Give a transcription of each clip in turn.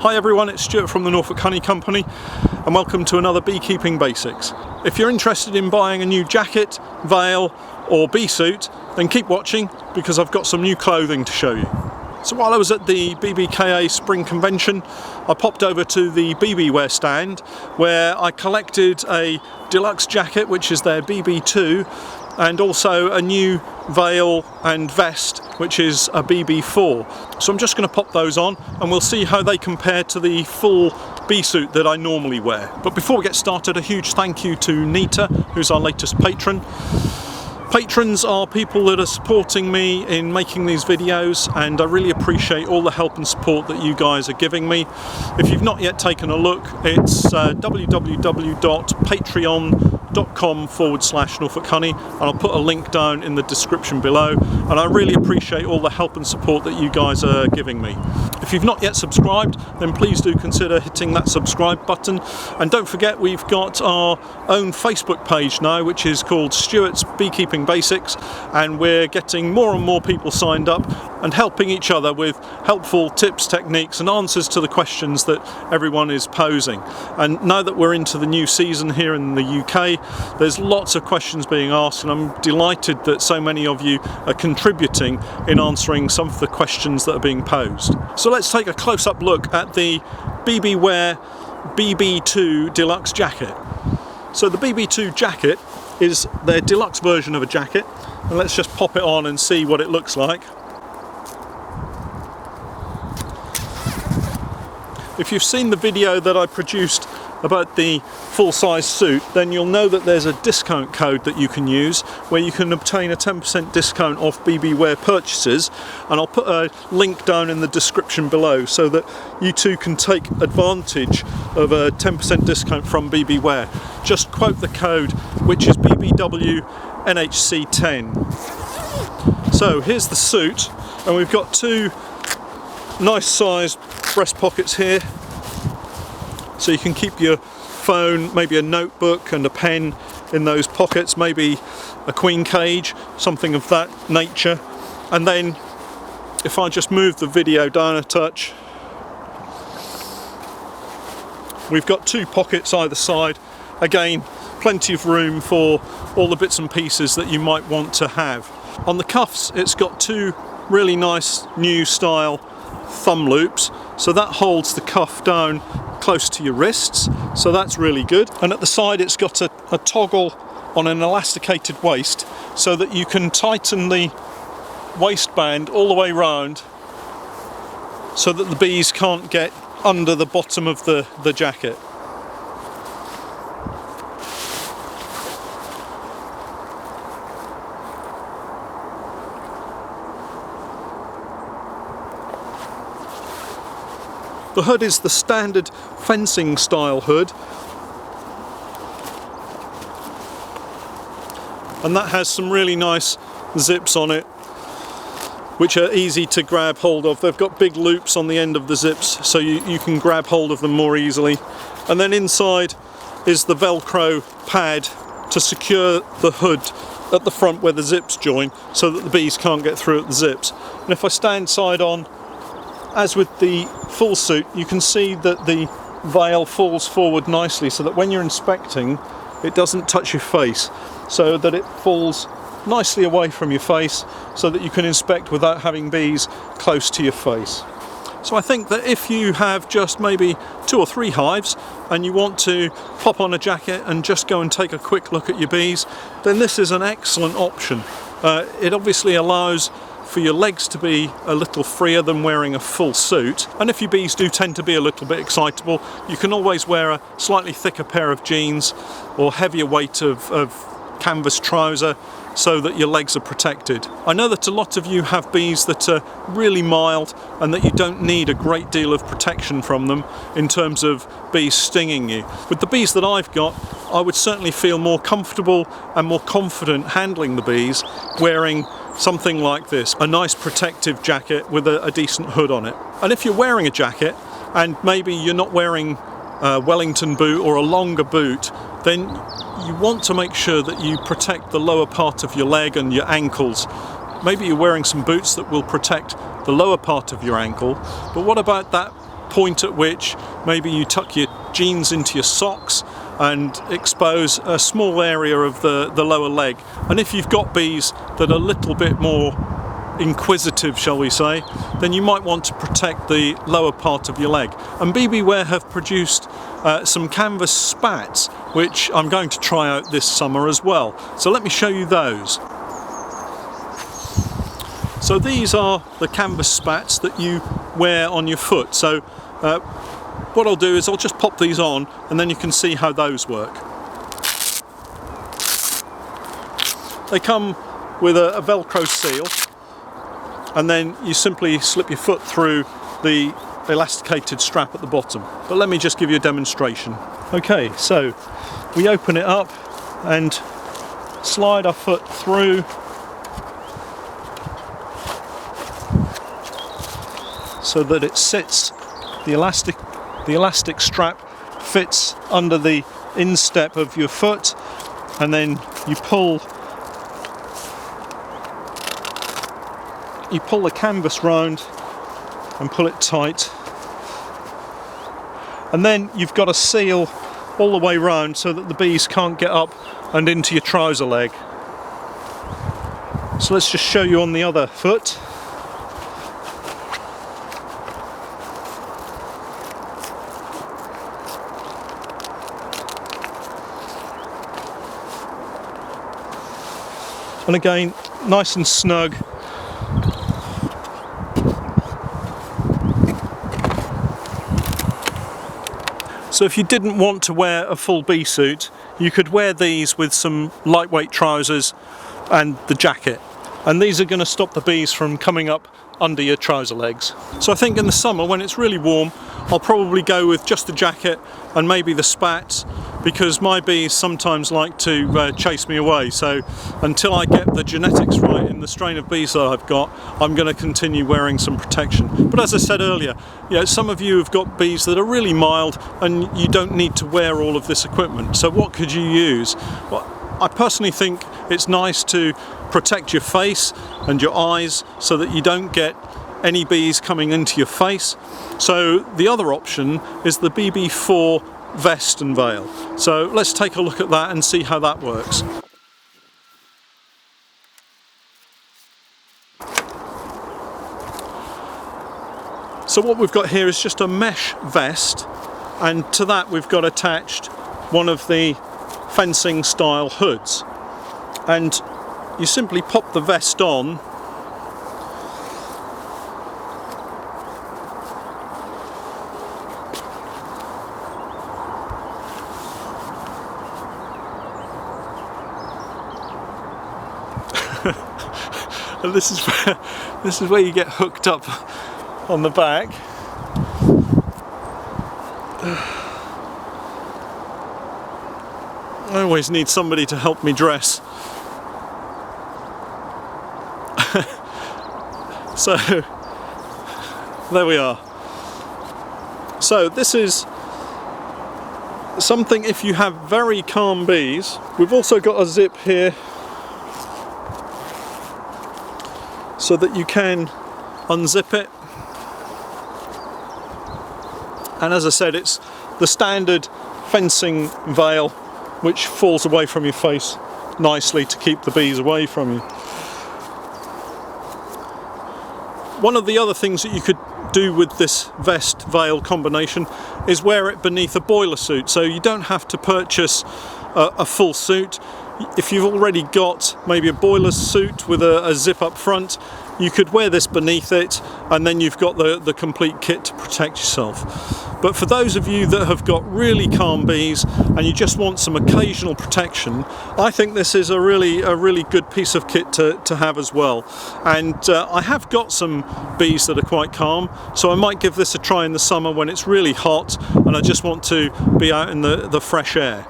Hi everyone, it's Stuart from the Norfolk Honey Company and welcome to another Beekeeping Basics. If you're interested in buying a new jacket, veil or bee suit, then keep watching because I've got some new clothing to show you. So while I was at the BBKA Spring Convention, I popped over to the BBWear stand where I collected a deluxe jacket, which is their BB2, and also a new veil and vest, which is a BB4. So I'm just going to pop those on and we'll see how they compare to the full bee suit that I normally wear. But before we get started, a huge thank you to Nita, who's our latest patron. Patrons are people that are supporting me in making these videos, and I really appreciate all the help and support that you guys are giving me. If you've not yet taken a look, it's www.patreon.com/Norfolk Honey, and I'll put a link down in the description below, and I really appreciate all the help and support that you guys are giving me. If you've not yet subscribed, then please do consider hitting that subscribe button, and don't forget we've got our own Facebook page now, which is called Stuart's Beekeeping Basics, and we're getting more and more people signed up and helping each other with helpful tips, techniques and answers to the questions that everyone is posing. And now that we're into the new season here in the UK, there's lots of questions being asked, and I'm delighted that so many of you are contributing in answering some of the questions that are being posed. So let's take a close-up look at the BBWear BB2 Deluxe Jacket. So the BB2 jacket is their deluxe version of a jacket, and let's just pop it on and see what it looks like. If you've seen the video that I produced about the full-size suit, then you'll know that there's a discount code that you can use where you can obtain a 10% discount off BBWear purchases, and I'll put a link down in the description below so that you too can take advantage of a 10% discount from BBWear. Just quote the code, which is BBWNHC10. So here's the suit, and we've got two nice sized breast pockets here, so you can keep your phone, maybe a notebook and a pen in those pockets, maybe a queen cage, something of that nature. And then if I just move the video down a touch, we've got two pockets either side. Again, plenty of room for all the bits and pieces that you might want to have. On the cuffs, it's got two really nice new style thumb loops, so that holds the cuff down close to your wrists, so that's really good. And at the side it's got a toggle on an elasticated waist so that you can tighten the waistband all the way round so that the bees can't get under the bottom of the jacket. The hood is the standard fencing style hood, and that has some really nice zips on it which are easy to grab hold of. They've got big loops on the end of the zips so you can grab hold of them more easily. And then inside is the Velcro pad to secure the hood at the front where the zips join so that the bees can't get through at the zips. And if I stand side on, as with the full suit, you can see that the veil falls forward nicely so that when you're inspecting it doesn't touch your face, so that it falls nicely away from your face so that you can inspect without having bees close to your face. So I think that if you have just maybe 2 or 3 hives and you want to pop on a jacket and just go and take a quick look at your bees, then this is an excellent option. It obviously allows for your legs to be a little freer than wearing a full suit, and if your bees do tend to be a little bit excitable, you can always wear a slightly thicker pair of jeans or heavier weight of canvas trouser so that your legs are protected. I know that a lot of you have bees that are really mild and that you don't need a great deal of protection from them in terms of bees stinging you. With the bees that I've got, I would certainly feel more comfortable and more confident handling the bees wearing something like this, a nice protective jacket with a decent hood on it. And if you're wearing a jacket and maybe you're not wearing a Wellington boot or a longer boot, then you want to make sure that you protect the lower part of your leg and your ankles. Maybe you're wearing some boots that will protect the lower part of your ankle, but what about that point at which maybe you tuck your jeans into your socks and expose a small area of the lower leg. And if you've got bees that are a little bit more inquisitive, shall we say, then you might want to protect the lower part of your leg. And BBWear have produced some canvas spats, which I'm going to try out this summer as well. So let me show you those. So these are the canvas spats that you wear on your foot. So what I'll do is I'll just pop these on and then you can see how those work. They come with a Velcro seal, and then you simply slip your foot through the elasticated strap at the bottom. But let me just give you a demonstration. Okay, so we open it up and slide our foot through. So that it sits, the elastic strap fits under the instep of your foot, and then you pull the canvas round and pull it tight, and then you've got a seal all the way round so that the bees can't get up and into your trouser leg. So let's just show you on the other foot. And again, nice and snug. So if you didn't want to wear a full bee suit, you could wear these with some lightweight trousers and the jacket. And these are going to stop the bees from coming up under your trouser legs. So I think in the summer, when it's really warm, I'll probably go with just the jacket and maybe the spats, because my bees sometimes like to chase me away. So until I get the genetics right in the strain of bees that I've got, I'm going to continue wearing some protection. But as I said earlier, you know, some of you have got bees that are really mild and you don't need to wear all of this equipment. So what could you use? Well, I personally think it's nice to protect your face and your eyes so that you don't get any bees coming into your face. So the other option is the BB4 Vest and Veil. So let's take a look at that and see how that works. So what we've got here is just a mesh vest, and to that we've got attached one of the fencing style hoods, and you simply pop the vest on and this is where you get hooked up on the back. I always need somebody to help me dress. So there we are. So this is something if you have very calm bees. We've also got a zip here so that you can unzip it. And as I said, it's the standard fencing veil which falls away from your face nicely to keep the bees away from you. One of the other things that you could do with this vest veil combination is wear it beneath a boiler suit, so you don't have to purchase a full suit. If you've already got maybe a boiler suit with a zip up front, you could wear this beneath it, and then you've got the complete kit to protect yourself. But for those of you that have got really calm bees and you just want some occasional protection, I think this is a really good piece of kit to have as well. And I have got some bees that are quite calm, so I might give this a try in the summer when it's really hot and I just want to be out in the fresh air.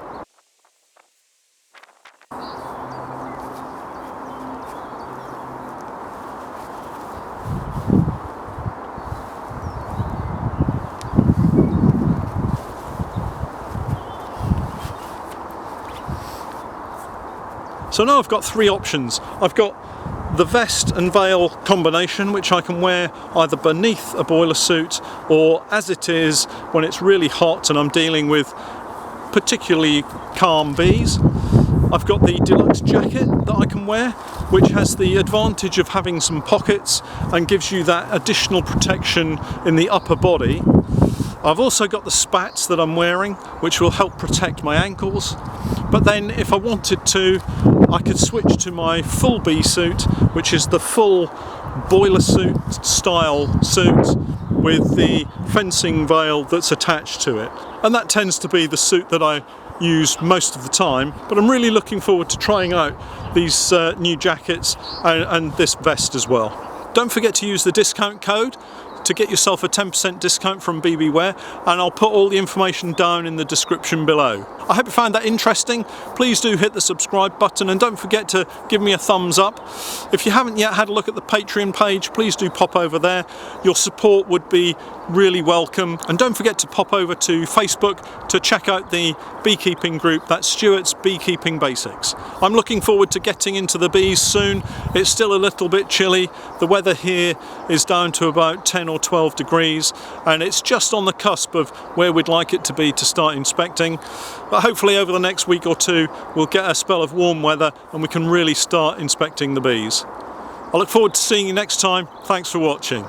So now I've got three options. I've got the vest and veil combination, which I can wear either beneath a boiler suit or as it is when it's really hot and I'm dealing with particularly calm bees. I've got the deluxe jacket that I can wear, which has the advantage of having some pockets and gives you that additional protection in the upper body. I've also got the spats that I'm wearing, which will help protect my ankles. But then if I wanted to, I could switch to my full bee suit, which is the full boiler suit style suit with the fencing veil that's attached to it. And that tends to be the suit that I use most of the time, but I'm really looking forward to trying out these new jackets and this vest as well. Don't forget to use the discount code to get yourself a 10% discount from BBWear, and I'll put all the information down in the description below. I hope you found that interesting. Please do hit the subscribe button and don't forget to give me a thumbs up. If you haven't yet had a look at the Patreon page, please do pop over there. Your support would be really welcome. And don't forget to pop over to Facebook to check out the beekeeping group. That's Stuart's Beekeeping Basics. I'm looking forward to getting into the bees soon. It's still a little bit chilly. The weather here is down to about 10 or 12 degrees and it's just on the cusp of where we'd like it to be to start inspecting. But hopefully over the next week or two we'll get a spell of warm weather and we can really start inspecting the bees. I look forward to seeing you next time. Thanks for watching.